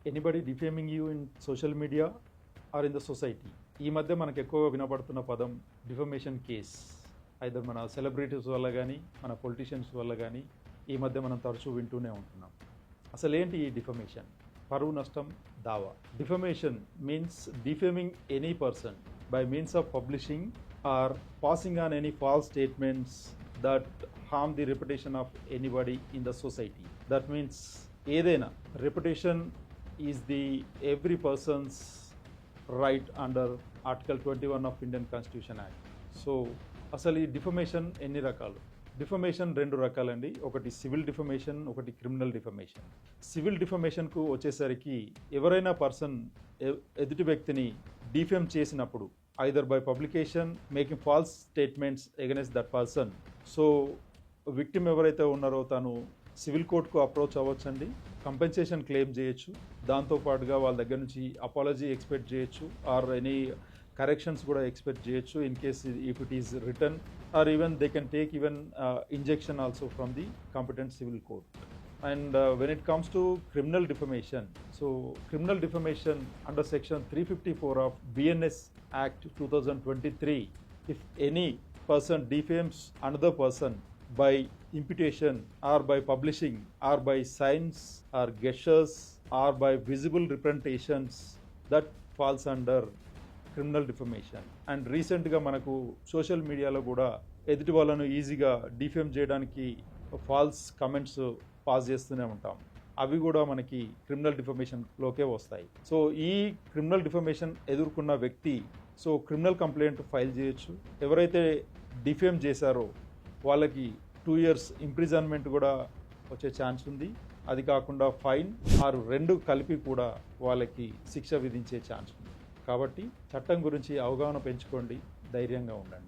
Anybody defaming you in social media or in the society. ఈ మధ్య మనకు ఎక్కువగా వినపడుతున్న పదం డిఫమేషన్ కేస్. ఐదర్ మన సెలబ్రిటీస్ వల్ల కానీ మన పొలిటీషియన్స్ వల్ల కానీ ఈ మధ్య మనం తరచూ వింటూనే ఉంటున్నాం. అసలు ఏంటి ఈ డిఫమేషన్? పరువు నష్టం, దావా. Defamation means defaming any person by means of publishing or passing on any false statements that harm the reputation of anybody in the society. That means ఏదైనా reputation is the every person's right under Article 21 of Indian Constitution Act. So అసలు ఈ defamation ఎన్ని రకాలు? Defamation రెండు రకాలండి. ఒకటి civil defamation, ఒకటి criminal defamation. Civil డిఫమేషన్కు వచ్చేసరికి ఎవరైనా పర్సన్ ఎదుటి వ్యక్తిని డిఫేమ్ చేసినప్పుడు either by publication making falls statements against that person. So victim ఎవరైతే ఉన్నారో తను సివిల్ కోర్టుకు అప్రోచ్ అవ్వచ్చండి, కంపెన్సేషన్ క్లెయిమ్ చేయొచ్చు, దాంతోపాటుగా వాళ్ళ దగ్గర నుంచి అపాలజీ ఎక్స్పెక్ట్ చేయొచ్చు ఆర్ ఎనీ కరెక్షన్స్ కూడా ఎక్స్పెక్ట్ చేయొచ్చు in case if it is return or even they can take even injunction also from the competent civil court. And when it comes to criminal defamation, so criminal defamation under section 354 of BNS Act 2023, if any person defames another person by imputation or by publishing or by signs or gestures or by visible representations, that falls under criminal defamation. And రీసెంట్గా మనకు social మీడియాలో కూడా ఎదుటి వాళ్ళను ఈజీగా defame చేయడానికి falls comments pass చేస్తూనే ఉంటాం. అవి కూడా మనకి క్రిమినల్ డిఫమేషన్లోకే వస్తాయి. సో ఈ క్రిమినల్ డిఫమేషన్ ఎదుర్కొన్న వ్యక్తి సో క్రిమినల్ కంప్లైంట్ ఫైల్ చేయొచ్చు. ఎవరైతే డిఫేమ్ చేశారో వాళ్ళకి 2 years ఇంప్రిజన్మెంట్ కూడా వచ్చే ఛాన్స్ ఉంది. అది కాకుండా ఫైన్ ఆరు రెండు కలిపి కూడా వాళ్ళకి శిక్ష విధించే ఛాన్స్ ఉంది. కాబట్టి చట్టం గురించి అవగాహన పెంచుకోండి, ధైర్యంగా ఉండండి.